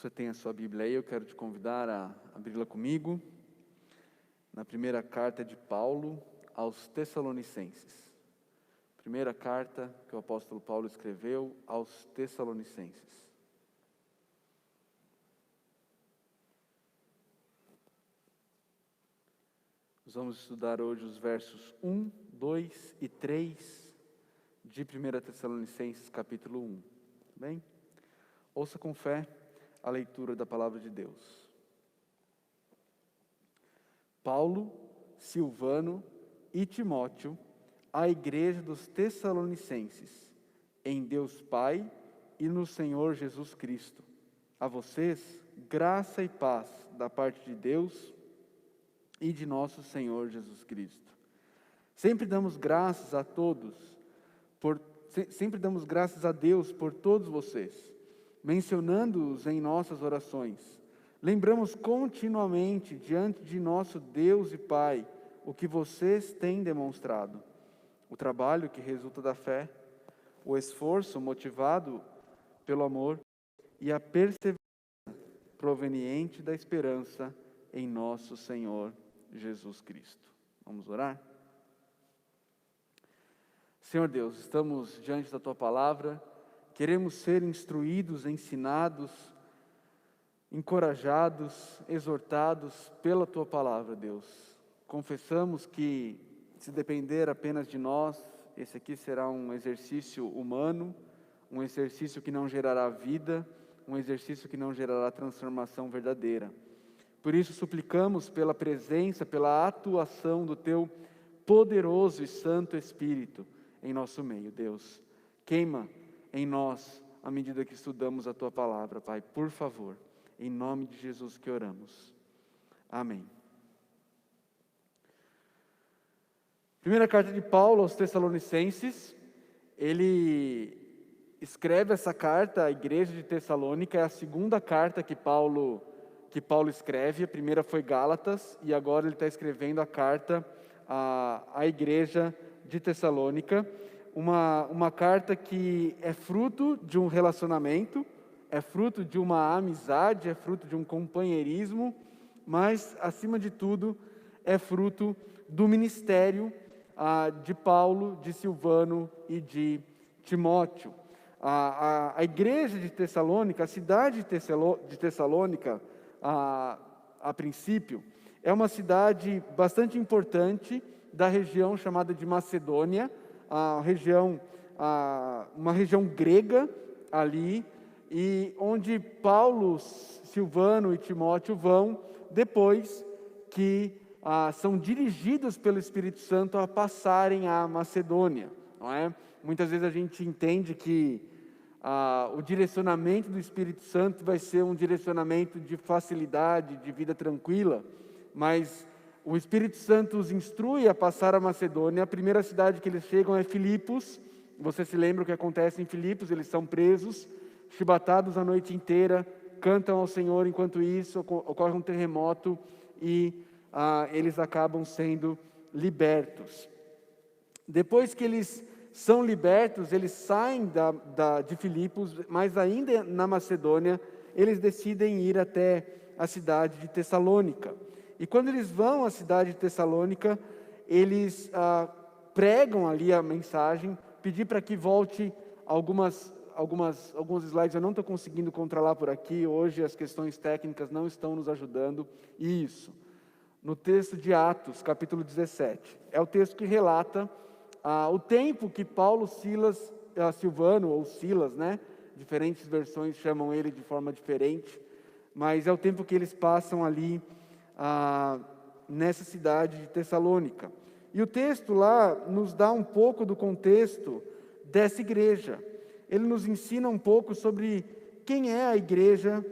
Você tem a sua Bíblia aí, eu quero te convidar a abri-la comigo, na primeira carta de Paulo aos Tessalonicenses. Primeira carta que o apóstolo Paulo escreveu aos Tessalonicenses. Nós vamos estudar hoje os versos 1, 2 e 3 de 1 Tessalonicenses capítulo 1. Bem? Ouça com fé a leitura da palavra de Deus. Paulo, Silvano e Timóteo, à igreja dos Tessalonicenses, em Deus Pai e no Senhor Jesus Cristo. A vocês, graça e paz da parte de Deus e de nosso Senhor Jesus Cristo. Sempre damos graças a Deus por todos vocês, mencionando-os em nossas orações. Lembramos continuamente diante de nosso Deus e Pai o que vocês têm demonstrado, o trabalho que resulta da fé, o esforço motivado pelo amor e a perseverança proveniente da esperança em nosso Senhor Jesus Cristo. Vamos orar? Senhor Deus, estamos diante da Tua Palavra, queremos ser instruídos, ensinados, encorajados, exortados pela Tua Palavra, Deus. Confessamos que, se depender apenas de nós, esse aqui será um exercício humano, um exercício que não gerará vida, um exercício que não gerará transformação verdadeira. Por isso, suplicamos pela presença, pela atuação do Teu poderoso e Santo Espírito em nosso meio, Deus. Queima em nós à medida que estudamos a Tua Palavra, Pai, por favor, em nome de Jesus que oramos. Amém. Primeira carta de Paulo aos Tessalonicenses, ele escreve essa carta à igreja de Tessalônica, é a segunda carta que Paulo escreve. A primeira foi Gálatas e agora ele está escrevendo a carta à igreja de Tessalônica, uma carta que é fruto de um relacionamento, é fruto de uma amizade, é fruto de um companheirismo, mas, acima de tudo, é fruto do ministério de Paulo, de Silvano e de Timóteo. A igreja de Tessalônica, a cidade de Tessalônica, a princípio, é uma cidade bastante importante da região chamada de Macedônia, uma região grega ali, e onde Paulo, Silvano e Timóteo vão depois que são dirigidos pelo Espírito Santo a passarem a Macedônia, não é? Muitas vezes a gente entende que o direcionamento do Espírito Santo vai ser um direcionamento de facilidade, de vida tranquila, mas o Espírito Santo os instrui a passar a Macedônia. A primeira cidade que eles chegam é Filipos. Você se lembra o que acontece em Filipos? Eles são presos, chibatados a noite inteira, cantam ao Senhor. Enquanto isso, ocorre um terremoto e eles acabam sendo libertos. Depois que eles são libertos, eles saem de Filipos, mas ainda na Macedônia, eles decidem ir até a cidade de Tessalônica. E quando eles vão à cidade de Tessalônica, eles pregam ali a mensagem, pedir para que volte alguns slides, eu não estou conseguindo controlar por aqui, hoje as questões técnicas não estão nos ajudando. Isso, no texto de Atos, capítulo 17, é o texto que relata o tempo que Paulo, Silvano ou Silas, né? Diferentes versões chamam ele de forma diferente, mas é o tempo que eles passam ali nessa cidade de Tessalônica. E o texto lá nos dá um pouco do contexto dessa igreja. Ele nos ensina um pouco sobre quem é a igreja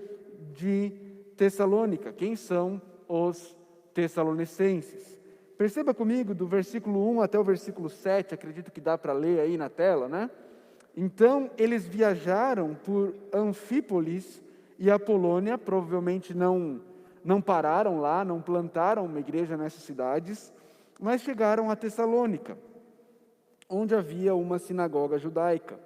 de Tessalônica, quem são os tessalonicenses. Perceba comigo do versículo 1 até o versículo 7, acredito que dá para ler aí na tela, né? Então, eles viajaram por Anfípolis e Apolônia, provavelmente não pararam lá, não plantaram uma igreja nessas cidades, mas chegaram a Tessalônica, onde havia uma sinagoga judaica.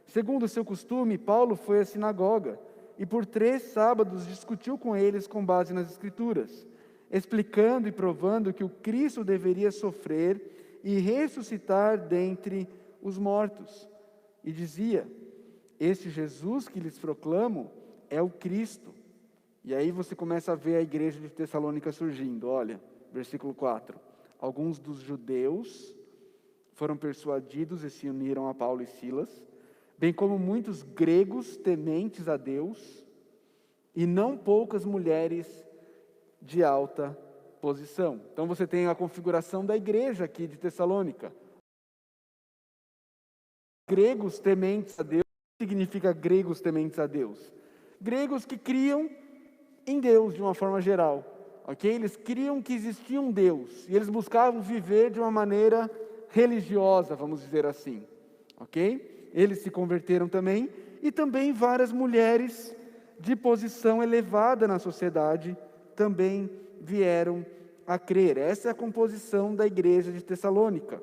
Segundo o seu costume, Paulo foi à sinagoga e por 3 sábados discutiu com eles com base nas Escrituras, explicando e provando que o Cristo deveria sofrer e ressuscitar dentre os mortos. E dizia: este Jesus que lhes proclamo é o Cristo. E aí você começa a ver a igreja de Tessalônica surgindo. Olha, versículo 4. Alguns dos judeus foram persuadidos e se uniram a Paulo e Silas, bem como muitos gregos tementes a Deus, e não poucas mulheres de alta posição. Então você tem a configuração da igreja aqui de Tessalônica. Gregos tementes a Deus. O que significa gregos tementes a Deus? Gregos que criam em Deus de uma forma geral. Ok? Eles criam que existia um Deus, e eles buscavam viver de uma maneira religiosa, vamos dizer assim. Ok? Eles se converteram também, e também várias mulheres de posição elevada na sociedade também vieram a crer. Essa é a composição da igreja de Tessalônica.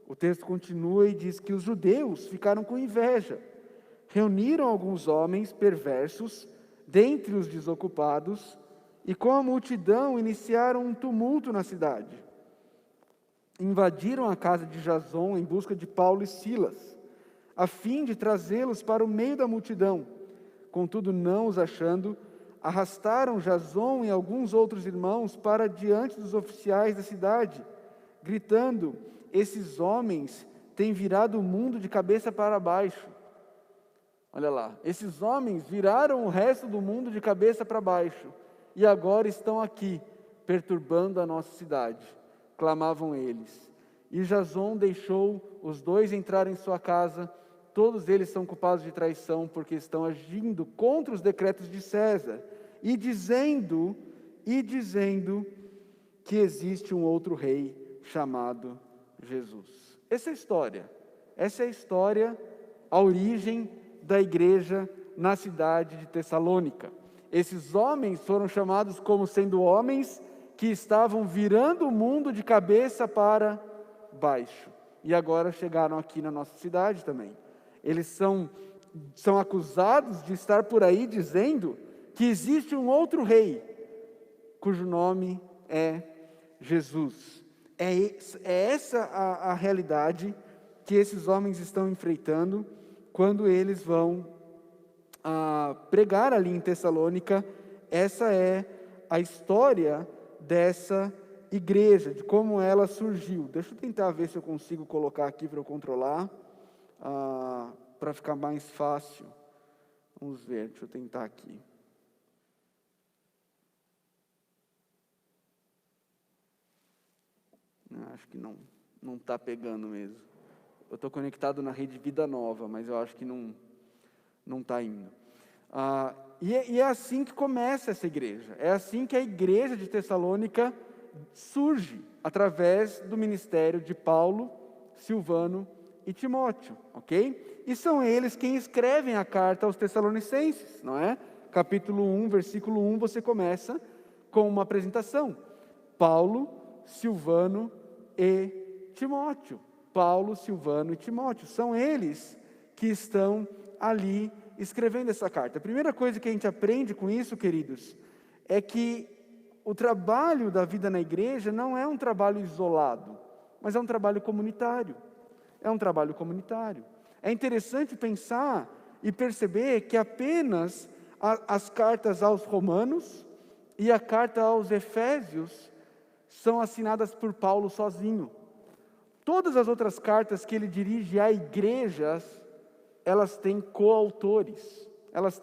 O texto continua e diz que os judeus ficaram com inveja. Reuniram alguns homens perversos dentre os desocupados e com a multidão iniciaram um tumulto na cidade. Invadiram a casa de Jason em busca de Paulo e Silas, a fim de trazê-los para o meio da multidão. Contudo, não os achando, arrastaram Jason e alguns outros irmãos para diante dos oficiais da cidade, gritando: esses homens têm virado o mundo de cabeça para baixo. Olha lá, esses homens viraram o resto do mundo de cabeça para baixo, e agora estão aqui, perturbando a nossa cidade, clamavam eles. E Jason deixou os 2 entrarem em sua casa. Todos eles são culpados de traição, porque estão agindo contra os decretos de César, e dizendo que existe um outro rei chamado Jesus. Essa é a história, a origem da igreja na cidade de Tessalônica. Esses homens foram chamados como sendo homens que estavam virando o mundo de cabeça para baixo, e agora chegaram aqui na nossa cidade também. Eles são acusados de estar por aí dizendo que existe um outro rei, cujo nome é Jesus. É essa a realidade que esses homens estão enfrentando quando eles vão pregar ali em Tessalônica. Essa é a história dessa igreja, de como ela surgiu. Deixa eu tentar ver se eu consigo colocar aqui para eu controlar, para ficar mais fácil. Vamos ver, deixa eu tentar aqui. Acho que não está pegando mesmo. Eu estou conectado na rede Vida Nova, mas eu acho que não está indo. E é assim que começa essa igreja. É assim que a igreja de Tessalônica surge, através do ministério de Paulo, Silvano e Timóteo, ok? E são eles quem escrevem a carta aos Tessalonicenses, não é? Capítulo 1, versículo 1, você começa com uma apresentação. Paulo, Silvano e Timóteo. Paulo, Silvano e Timóteo. São eles que estão ali escrevendo essa carta. A primeira coisa que a gente aprende com isso, queridos, é que o trabalho da vida na igreja não é um trabalho isolado, mas é um trabalho comunitário. É um trabalho comunitário. É interessante pensar e perceber que apenas as cartas aos Romanos e a carta aos Efésios são assinadas por Paulo sozinho. Todas as outras cartas que ele dirige a igrejas, elas têm coautores. Elas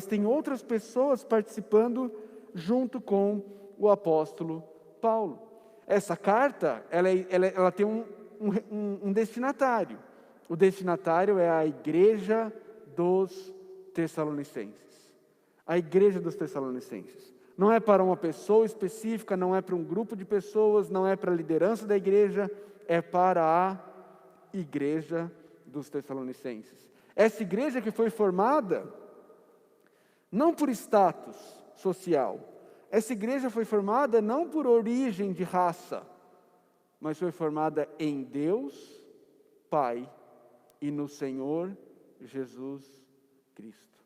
têm outras pessoas participando junto com o apóstolo Paulo. Essa carta, ela tem um destinatário. O destinatário é a igreja dos Tessalonicenses. A igreja dos Tessalonicenses. Não é para uma pessoa específica, não é para um grupo de pessoas, não é para a liderança da igreja, é para a igreja dos Tessalonicenses. Essa igreja que foi formada não por status social. Essa igreja foi formada não por origem de raça, mas foi formada em Deus, Pai, e no Senhor Jesus Cristo.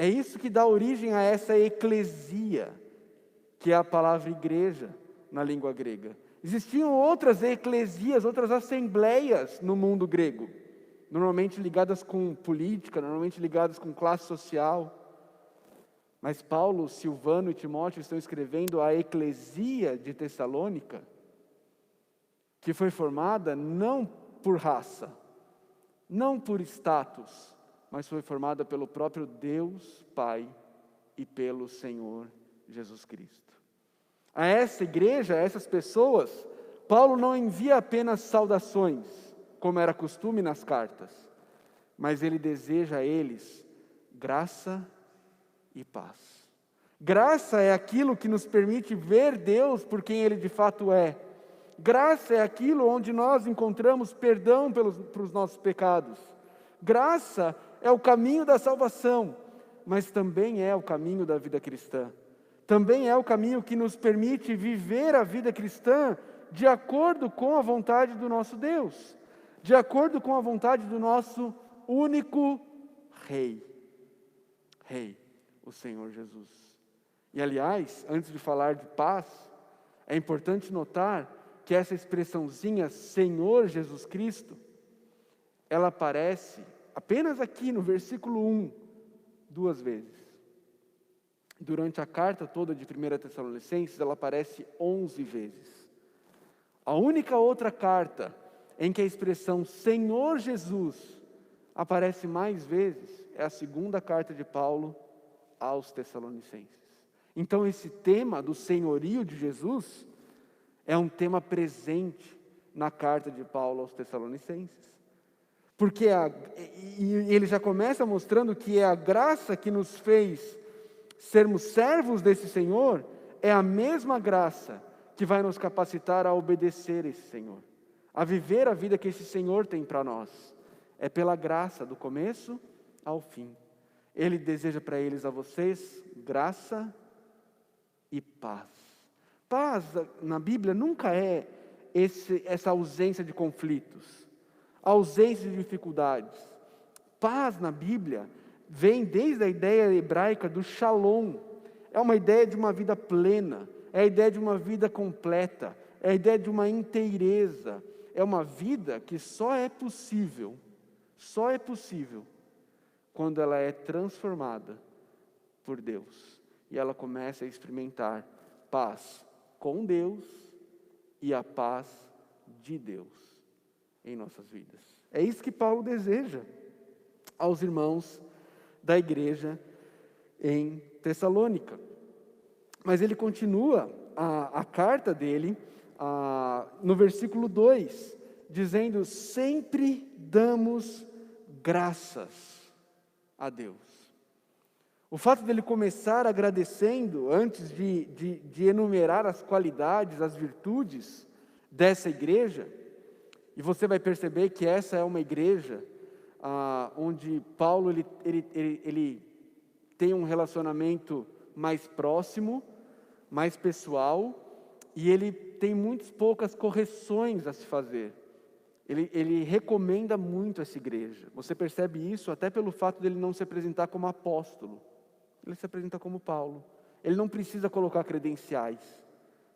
É isso que dá origem a essa eclesia, que é a palavra igreja na língua grega. Existiam outras eclesias, outras assembleias no mundo grego, normalmente ligadas com política, normalmente ligadas com classe social. Mas Paulo, Silvano e Timóteo estão escrevendo a eclesia de Tessalônica, que foi formada não por raça, não por status, mas foi formada pelo próprio Deus Pai e pelo Senhor Jesus Cristo. A essa igreja, a essas pessoas, Paulo não envia apenas saudações, como era costume nas cartas, mas ele deseja a eles graça e paz. Graça é aquilo que nos permite ver Deus por quem Ele de fato é. Graça é aquilo onde nós encontramos perdão pelos nossos pecados. Graça é o caminho da salvação, mas também é o caminho da vida cristã. Também é o caminho que nos permite viver a vida cristã de acordo com a vontade do nosso Deus, de acordo com a vontade do nosso único Rei, o Senhor Jesus. E aliás, antes de falar de paz, é importante notar que essa expressãozinha Senhor Jesus Cristo, ela aparece apenas aqui no versículo 1, 2 vezes. Durante a carta toda de 1 Tessalonicenses, ela aparece 11 vezes. A única outra carta em que a expressão Senhor Jesus aparece mais vezes é a segunda carta de Paulo aos Tessalonicenses. Então esse tema do senhorio de Jesus é um tema presente na carta de Paulo aos Tessalonicenses. Porque ele já começa mostrando que é a graça que nos fez sermos servos desse Senhor, é a mesma graça que vai nos capacitar a obedecer esse Senhor, a viver a vida que esse Senhor tem para nós. É pela graça, do começo ao fim. Ele deseja para eles, a vocês, graça e paz. Paz na Bíblia nunca é essa ausência de conflitos, ausência de dificuldades. Paz na Bíblia vem desde a ideia hebraica do shalom. É uma ideia de uma vida plena, é a ideia de uma vida completa, é a ideia de uma inteireza. É uma vida que só é possível quando ela é transformada por Deus. E ela começa a experimentar paz com Deus e a paz de Deus em nossas vidas. É isso que Paulo deseja aos irmãos da igreja em Tessalônica. Mas ele continua a carta dele no versículo 2, dizendo: sempre damos graças a Deus. O fato dele começar agradecendo, antes de enumerar as qualidades, as virtudes dessa igreja, e você vai perceber que essa é uma igreja onde Paulo ele tem um relacionamento mais próximo, mais pessoal, e ele tem muitas poucas correções a se fazer. Ele recomenda muito essa igreja. Você percebe isso até pelo fato dele não se apresentar como apóstolo. Ele se apresenta como Paulo. Ele não precisa colocar credenciais,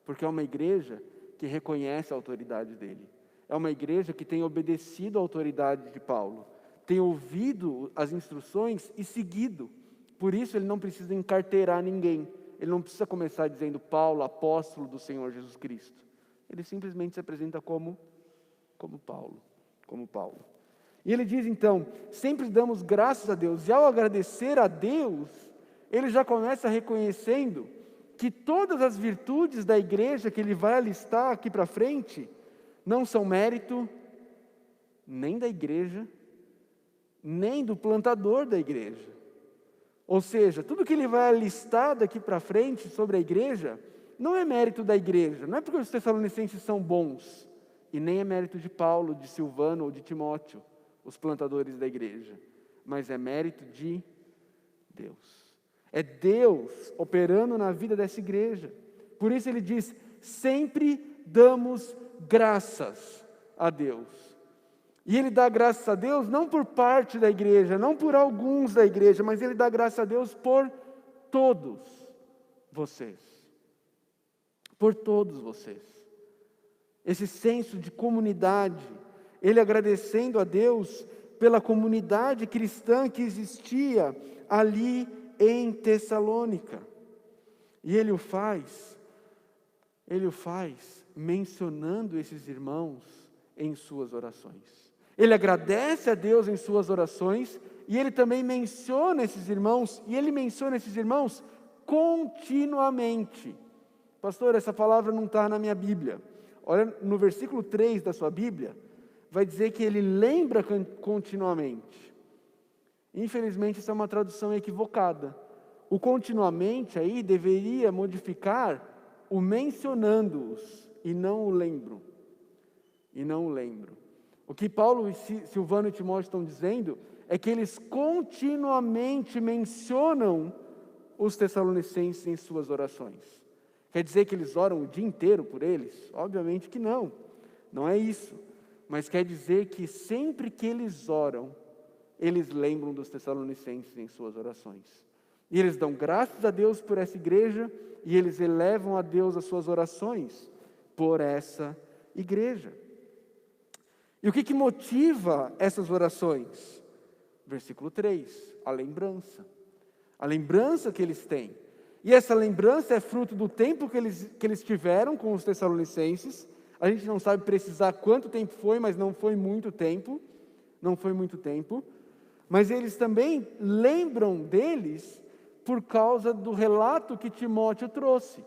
porque é uma igreja que reconhece a autoridade dele. É uma igreja que tem obedecido à autoridade de Paulo, tem ouvido as instruções e seguido. Por isso ele não precisa encarteirar ninguém. Ele não precisa começar dizendo Paulo, apóstolo do Senhor Jesus Cristo. Ele simplesmente se apresenta como Paulo. E ele diz então, sempre damos graças a Deus. E ao agradecer a Deus, ele já começa reconhecendo que todas as virtudes da igreja que ele vai alistar aqui para frente, não são mérito nem da igreja, nem do plantador da igreja. Ou seja, tudo que ele vai alistar daqui para frente sobre a igreja, não é mérito da igreja, não é porque os tessalonicenses são bons, e nem é mérito de Paulo, de Silvano ou de Timóteo, os plantadores da igreja, mas é mérito de Deus. É Deus operando na vida dessa igreja. Por isso ele diz, sempre damos graças a Deus. E ele dá graças a Deus não por parte da igreja, não por alguns da igreja, mas ele dá graças a Deus por todos vocês. Por todos vocês. Esse senso de comunidade, ele agradecendo a Deus pela comunidade cristã que existia ali em Tessalônica. E ele o faz mencionando esses irmãos em suas orações. Ele agradece a Deus em suas orações e ele também menciona esses irmãos, e ele menciona esses irmãos continuamente. Pastor, essa palavra não está na minha Bíblia. Olha, no versículo 3 da sua Bíblia, vai dizer que ele lembra continuamente. Infelizmente, essa é uma tradução equivocada. O continuamente aí deveria modificar o mencionando-os, e não o lembro. O que Paulo, Silvano e Timóteo estão dizendo é que eles continuamente mencionam os tessalonicenses em suas orações. Quer dizer que eles oram o dia inteiro por eles? Obviamente que não. Não é isso. Mas quer dizer que sempre que eles oram, eles lembram dos tessalonicenses em suas orações. E eles dão graças a Deus por essa igreja, e eles elevam a Deus as suas orações por essa igreja. E o que motiva essas orações? Versículo 3, a lembrança. A lembrança que eles têm. E essa lembrança é fruto do tempo que eles tiveram com os tessalonicenses. A gente não sabe precisar quanto tempo foi, mas não foi muito tempo. Mas eles também lembram deles por causa do relato que Timóteo trouxe.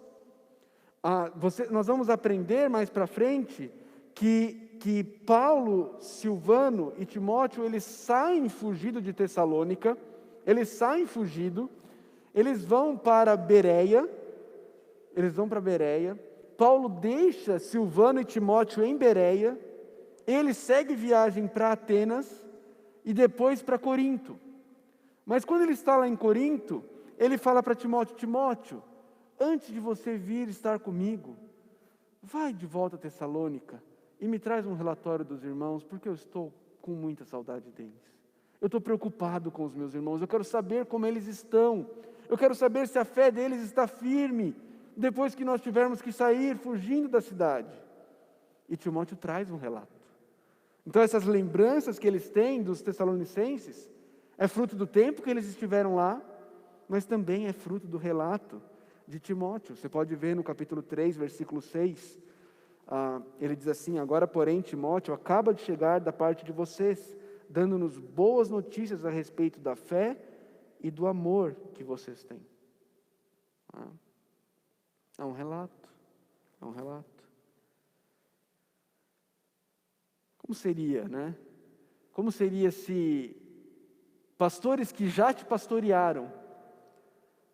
Nós vamos aprender mais para frente que Paulo, Silvano e Timóteo, eles saem fugidos de Tessalônica, eles vão para Bereia, Paulo deixa Silvano e Timóteo em Bereia, ele segue viagem para Atenas e depois para Corinto. Mas quando ele está lá em Corinto, ele fala para Timóteo: Timóteo, antes de você vir estar comigo, vai de volta a Tessalônica e me traz um relatório dos irmãos, porque eu estou com muita saudade deles. Eu estou preocupado com os meus irmãos, eu quero saber como eles estão, eu quero saber se a fé deles está firme, depois que nós tivermos que sair fugindo da cidade. E Timóteo traz um relato. Então essas lembranças que eles têm dos tessalonicenses, é fruto do tempo que eles estiveram lá, mas também é fruto do relato de Timóteo. Você pode ver no capítulo 3, versículo 6, ele diz assim: agora, porém, Timóteo acaba de chegar da parte de vocês, dando-nos boas notícias a respeito da fé e do amor que vocês têm. É um relato. Como seria, né? Como seria se pastores que já te pastorearam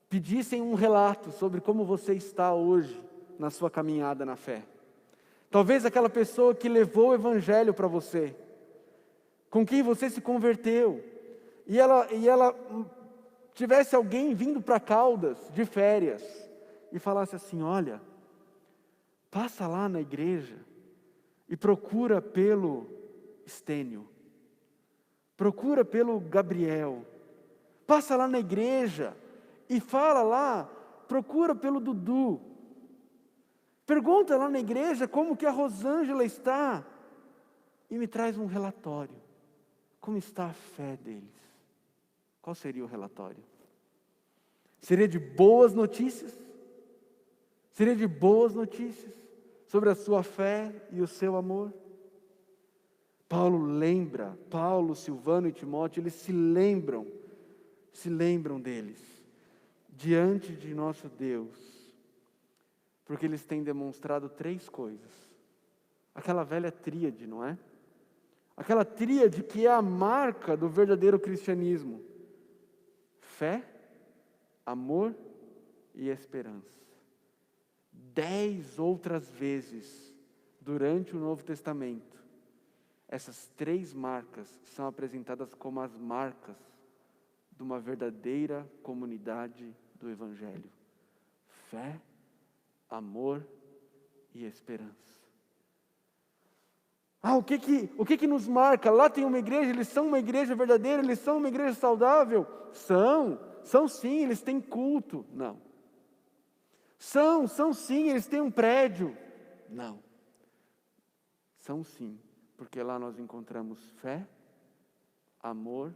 pedissem um relato sobre como você está hoje na sua caminhada na fé? Talvez aquela pessoa que levou o evangelho para você, com quem você se converteu, e ela tivesse alguém vindo para Caldas de férias e falasse assim: olha, passa lá na igreja e procura pelo Estênio, procura pelo Gabriel, passa lá na igreja e fala lá, procura pelo Dudu, pergunta lá na igreja como que a Rosângela está e me traz um relatório. Como está a fé deles? Qual seria o relatório? Seria de boas notícias? Seria de boas notícias sobre a sua fé e o seu amor? Paulo, Silvano e Timóteo, eles se lembram deles, diante de nosso Deus, porque eles têm demonstrado 3 coisas. Aquela velha tríade, não é? Aquela tríade que é a marca do verdadeiro cristianismo: fé, amor e esperança. 10 outras vezes durante o Novo Testamento, essas 3 marcas são apresentadas como as marcas de uma verdadeira comunidade do Evangelho: fé, amor e esperança. O que nos marca? Lá tem uma igreja, eles são uma igreja verdadeira, eles são uma igreja saudável? São sim, eles têm culto. Não. São sim, eles têm um prédio. Não. São sim, porque lá nós encontramos fé, amor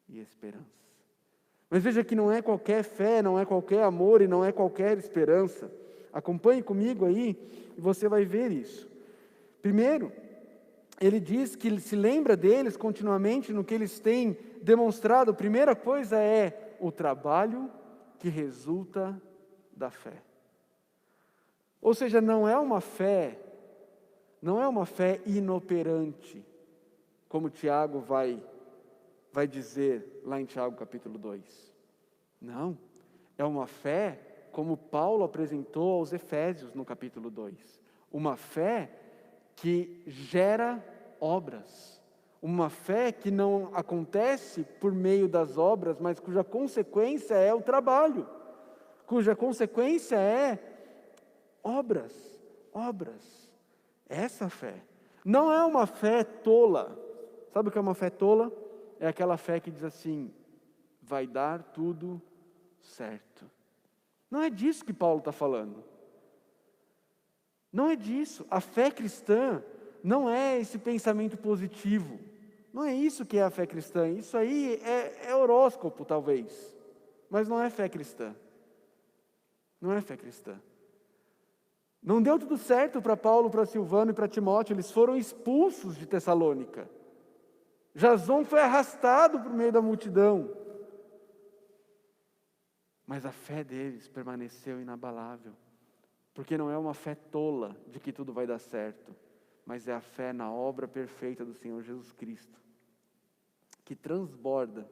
e esperança. Mas veja que não é qualquer fé, não é qualquer amor e não é qualquer esperança. Acompanhe comigo aí e você vai ver isso. Primeiro, ele diz que ele se lembra deles continuamente no que eles têm demonstrado. A primeira coisa é o trabalho que resulta da fé. Ou seja, não é uma fé inoperante, como Tiago vai dizer lá em Tiago capítulo 2. Não, é uma fé como Paulo apresentou aos Efésios no capítulo 2. Uma fé que gera obras. Uma fé que não acontece por meio das obras, mas cuja consequência é o trabalho. Cuja consequência é obras. Essa fé. Não é uma fé tola. Sabe o que é uma fé tola? É aquela fé que diz assim, vai dar tudo certo. Não é disso que Paulo está falando. Não é disso. A fé cristã não é esse pensamento positivo. Não é isso que é a fé cristã. Isso aí é horóscopo, talvez. Mas não é fé cristã. Não é fé cristã. Não deu tudo certo para Paulo, para Silvano e para Timóteo. Eles foram expulsos de Tessalônica. Jason foi arrastado por meio da multidão. Mas a fé deles permaneceu inabalável. Porque não é uma fé tola de que tudo vai dar certo, mas é a fé na obra perfeita do Senhor Jesus Cristo, que transborda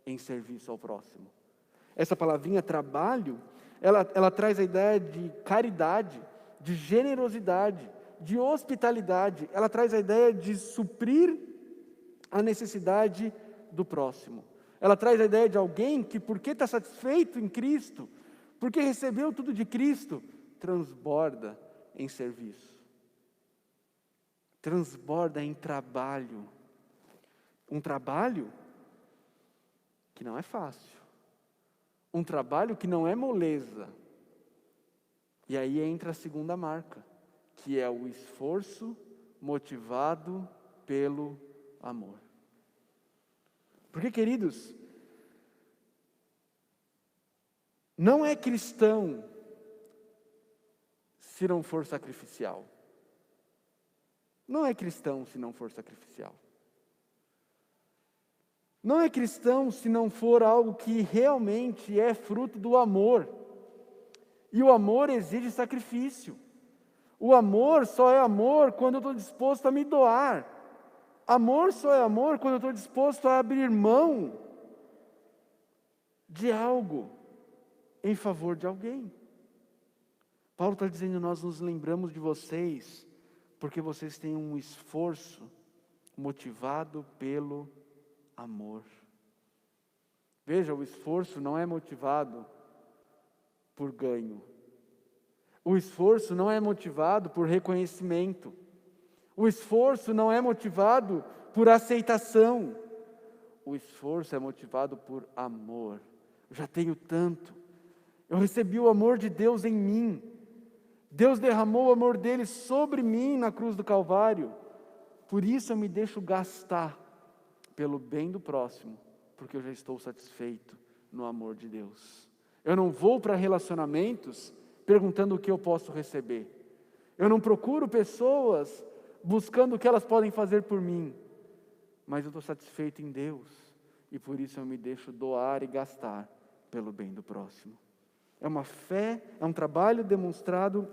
em serviço ao próximo. Essa palavrinha trabalho, ela traz a ideia de caridade, de generosidade, de hospitalidade. Ela traz a ideia de suprir a necessidade do próximo. Ela traz a ideia de alguém que, porque está satisfeito em Cristo, porque recebeu tudo de Cristo, transborda em serviço. Transborda em trabalho. Um trabalho que não é fácil. Um trabalho que não é moleza. E aí entra a segunda marca, que é o esforço motivado pelo amor. Porque, queridos, não é cristão se não for sacrificial. Não é cristão se não for sacrificial. Não é cristão se não for algo que realmente é fruto do amor. E o amor exige sacrifício. O amor só é amor quando eu estou disposto a me doar. Amor só é amor quando eu estou disposto a abrir mão de algo em favor de alguém. Paulo está dizendo, nós nos lembramos de vocês, porque vocês têm um esforço motivado pelo amor. Veja, o esforço não é motivado por ganho. O esforço não é motivado por reconhecimento. O esforço não é motivado por aceitação. O esforço é motivado por amor. Eu já tenho tanto. Eu recebi o amor de Deus em mim. Deus derramou o amor dele sobre mim na cruz do Calvário. Por isso eu me deixo gastar pelo bem do próximo, porque eu já estou satisfeito no amor de Deus. Eu não vou para relacionamentos perguntando o que eu posso receber. Eu não procuro pessoas buscando o que elas podem fazer por mim. Mas eu estou satisfeito em Deus. E por isso eu me deixo doar e gastar pelo bem do próximo. É uma fé, é um trabalho demonstrado,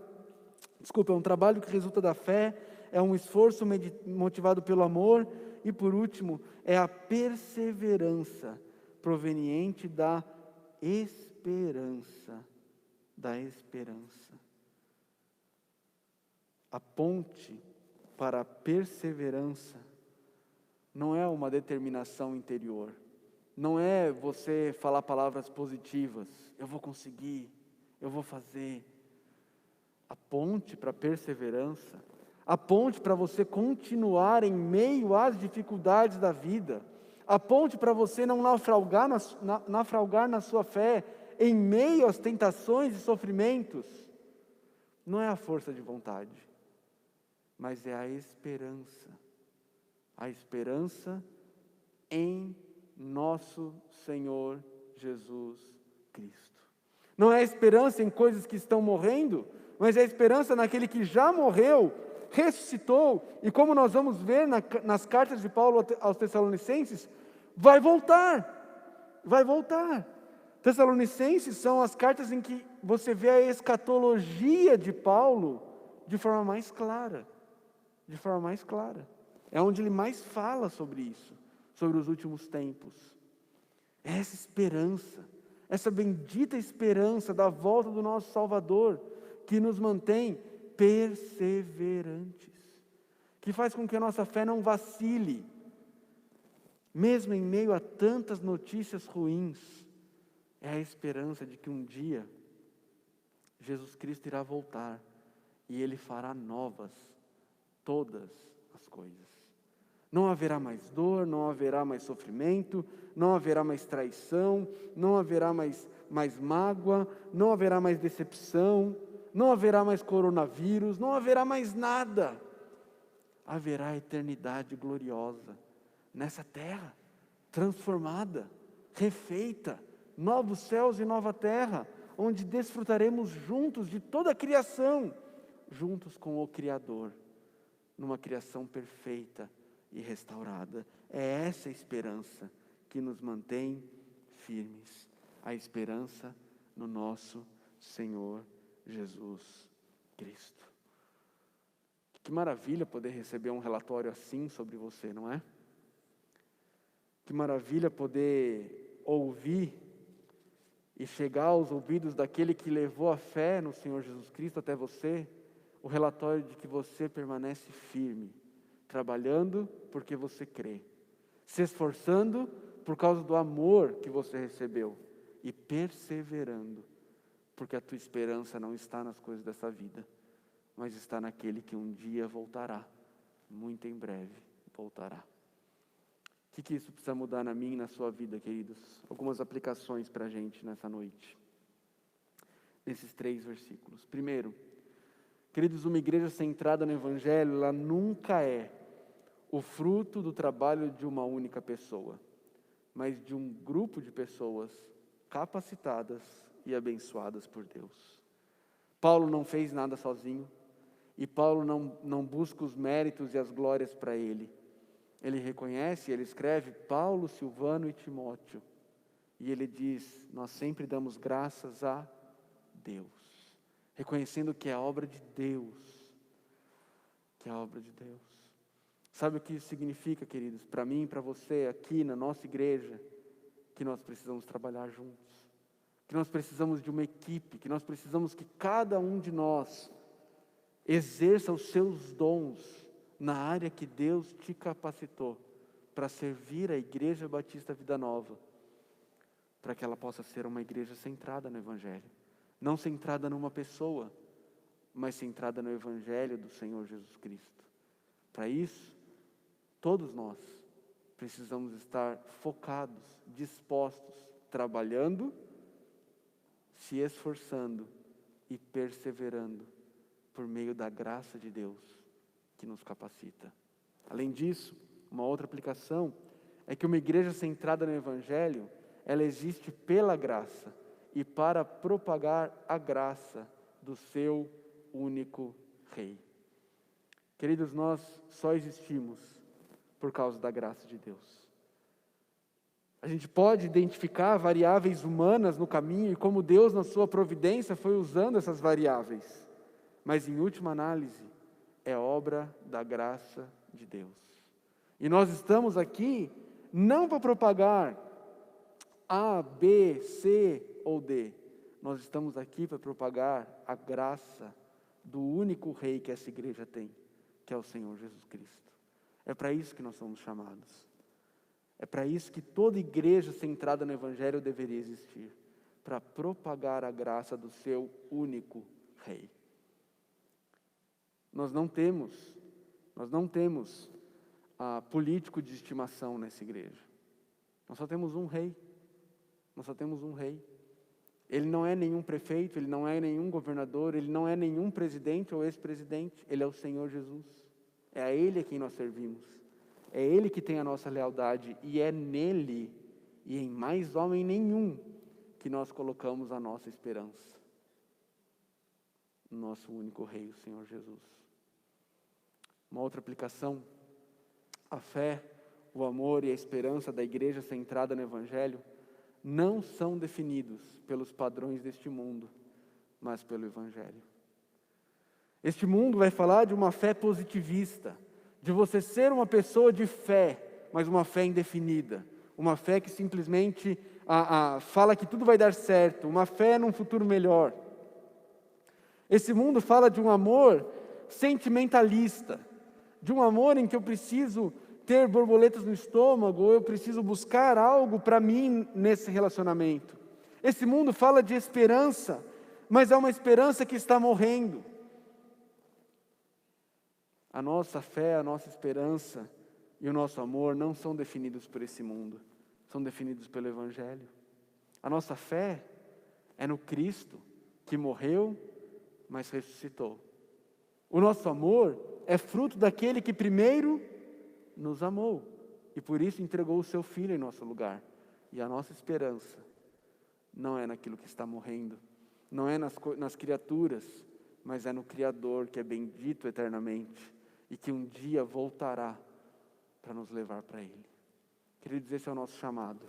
é um trabalho que resulta da fé, é um esforço motivado pelo amor, e por último, é a perseverança proveniente da esperança. Da esperança. A ponte para a perseverança não é uma determinação interior. Não é você falar palavras positivas. Eu vou conseguir, eu vou fazer. A ponte para a perseverança, a ponte para você continuar em meio às dificuldades da vida, a ponte para você não naufragar na sua fé em meio às tentações e sofrimentos, não é a força de vontade, mas é a esperança em nosso Senhor Jesus Cristo. Não é a esperança em coisas que estão morrendo, mas é a esperança naquele que já morreu, ressuscitou, e como nós vamos ver nas cartas de Paulo aos Tessalonicenses, vai voltar, vai voltar. Tessalonicenses são as cartas em que você vê a escatologia de Paulo de forma mais clara, é onde ele mais fala sobre isso, sobre os últimos tempos. É essa esperança, essa bendita esperança da volta do nosso Salvador, que nos mantém perseverantes, que faz com que a nossa fé não vacile, mesmo em meio a tantas notícias ruins. É a esperança de que um dia Jesus Cristo irá voltar e Ele fará novas todas as coisas. Não haverá mais dor, não haverá mais sofrimento, não haverá mais traição, não haverá mais mágoa, não haverá mais decepção, não haverá mais coronavírus, não haverá mais nada. Haverá a eternidade gloriosa nessa terra, transformada, refeita, novos céus e nova terra, onde desfrutaremos juntos de toda a criação, juntos com o Criador, numa criação perfeita e restaurada. É essa esperança que nos mantém firmes, a esperança no nosso Senhor Jesus Cristo. Que maravilha poder receber um relatório assim sobre você, não é? Que maravilha poder ouvir e chegar aos ouvidos daquele que levou a fé no Senhor Jesus Cristo até você, o relatório de que você permanece firme, trabalhando porque você crê, se esforçando por causa do amor que você recebeu e perseverando, porque a tua esperança não está nas coisas dessa vida, mas está naquele que um dia voltará, muito em breve voltará. O que isso precisa mudar na minha e na sua vida, queridos? Algumas aplicações para a gente nessa noite, nesses 3 versículos. Primeiro, queridos, uma igreja centrada no Evangelho, ela nunca é o fruto do trabalho de uma única pessoa, mas de um grupo de pessoas capacitadas e abençoadas por Deus. Paulo não fez nada sozinho, e Paulo não busca os méritos e as glórias para ele. Ele reconhece, ele escreve Paulo, Silvano e Timóteo, e ele diz: nós sempre damos graças a Deus, reconhecendo que é a obra de Deus, Sabe o que isso significa, queridos? Para mim e para você, aqui na nossa igreja, que nós precisamos trabalhar juntos, que nós precisamos de uma equipe, que nós precisamos que cada um de nós exerça os seus dons na área que Deus te capacitou para servir a Igreja Batista Vida Nova, para que ela possa ser uma igreja centrada no Evangelho, não centrada numa pessoa, mas centrada no Evangelho do Senhor Jesus Cristo. Para isso, todos nós precisamos estar focados, dispostos, trabalhando, se esforçando e perseverando por meio da graça de Deus que nos capacita. Além disso, uma outra aplicação é que uma igreja centrada no Evangelho, ela existe pela graça e para propagar a graça do seu único Rei. Queridos, nós só existimos por causa da graça de Deus. A gente pode identificar variáveis humanas no caminho e como Deus, na sua providência, foi usando essas variáveis. Mas, em última análise, é obra da graça de Deus. E nós estamos aqui não para propagar A, B, C ou D. Nós estamos aqui para propagar a graça do único Rei que essa igreja tem, que é o Senhor Jesus Cristo. É para isso que nós somos chamados. É para isso que toda igreja centrada no Evangelho deveria existir, para propagar a graça do seu único Rei. Nós não temos político de estimação nessa igreja. Nós só temos um rei. Nós só temos um rei. Ele não é nenhum prefeito, ele não é nenhum governador, ele não é nenhum presidente ou ex-presidente. Ele é o Senhor Jesus. É a Ele a quem nós servimos. É Ele que tem a nossa lealdade e é nele e em mais homem nenhum que nós colocamos a nossa esperança. Nosso único rei, o Senhor Jesus. Uma outra aplicação: a fé, o amor e a esperança da igreja centrada no Evangelho não são definidos pelos padrões deste mundo, mas pelo Evangelho. Este mundo vai falar de uma fé positivista, de você ser uma pessoa de fé, mas uma fé indefinida, uma fé que simplesmente fala que tudo vai dar certo, uma fé num futuro melhor. Esse mundo fala de um amor sentimentalista, de um amor em que eu preciso ter borboletas no estômago, ou eu preciso buscar algo para mim nesse relacionamento. Esse mundo fala de esperança, mas é uma esperança que está morrendo. A nossa fé, a nossa esperança e o nosso amor não são definidos por esse mundo, são definidos pelo Evangelho. A nossa fé é no Cristo que morreu, mas ressuscitou. O nosso amor é fruto daquele que primeiro nos amou e por isso entregou o seu Filho em nosso lugar. E a nossa esperança não é naquilo que está morrendo, não é nas criaturas, mas é no Criador, que é bendito eternamente e que um dia voltará para nos levar para Ele. Queridos, esse é o nosso chamado.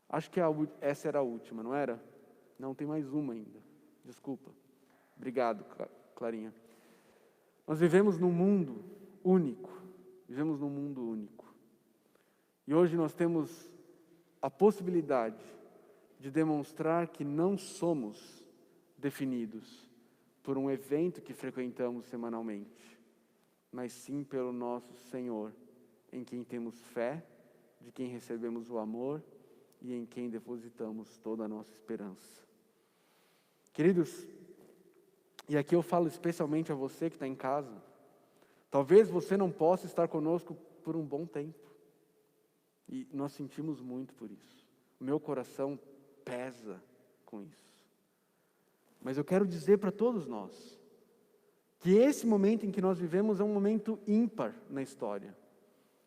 Acho que essa era a última, não era? Não, tem mais uma ainda. Desculpa. Obrigado, Clarinha. Nós vivemos num mundo único. Vivemos num mundo único. E hoje nós temos a possibilidade de demonstrar que não somos definidos por um evento que frequentamos semanalmente, mas sim pelo nosso Senhor, em quem temos fé, de quem recebemos o amor e em quem depositamos toda a nossa esperança. Queridos, e aqui eu falo especialmente a você que está em casa. Talvez você não possa estar conosco por um bom tempo. E nós sentimos muito por isso. O meu coração pesa com isso. Mas eu quero dizer para todos nós que esse momento em que nós vivemos é um momento ímpar na história.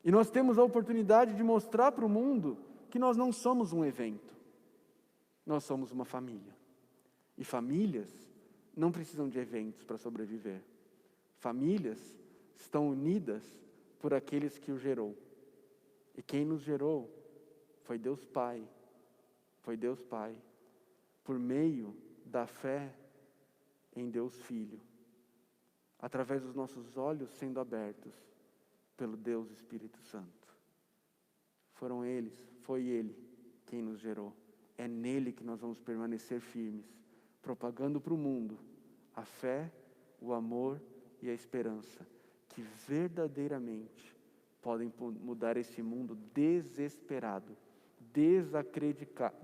E nós temos a oportunidade de mostrar para o mundo que nós não somos um evento. Nós somos uma família. E famílias não precisam de eventos para sobreviver. Famílias estão unidas por aqueles que o gerou. E quem nos gerou foi Deus Pai. Foi Deus Pai. Por meio da fé em Deus Filho. Através dos nossos olhos sendo abertos pelo Deus Espírito Santo. Foi Ele quem nos gerou. É nele que nós vamos permanecer firmes, propagando para o mundo a fé, o amor e a esperança, que verdadeiramente podem mudar esse mundo desesperado,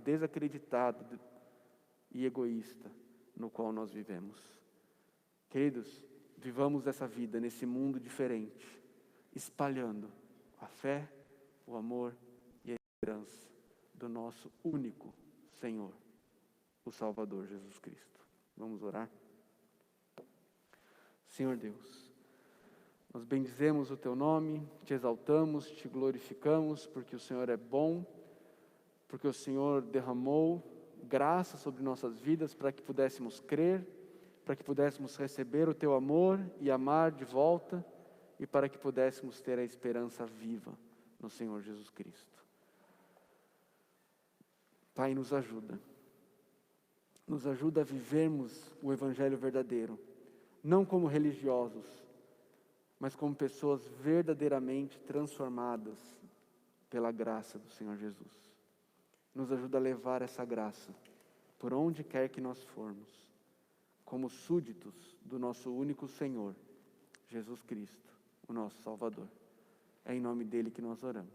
desacreditado e egoísta no qual nós vivemos. Queridos, vivamos essa vida nesse mundo diferente, espalhando a fé, o amor e a esperança do nosso único Senhor, o Salvador Jesus Cristo. Vamos orar? Senhor Deus, nós bendizemos o Teu nome, Te exaltamos, Te glorificamos, porque o Senhor é bom, porque o Senhor derramou graça sobre nossas vidas para que pudéssemos crer, para que pudéssemos receber o Teu amor e amar de volta, e para que pudéssemos ter a esperança viva no Senhor Jesus Cristo. Pai, nos ajuda a vivermos o Evangelho verdadeiro, não como religiosos, mas como pessoas verdadeiramente transformadas pela graça do Senhor Jesus. Nos ajuda a levar essa graça por onde quer que nós formos, como súditos do nosso único Senhor, Jesus Cristo, o nosso Salvador. É em nome dele que nós oramos.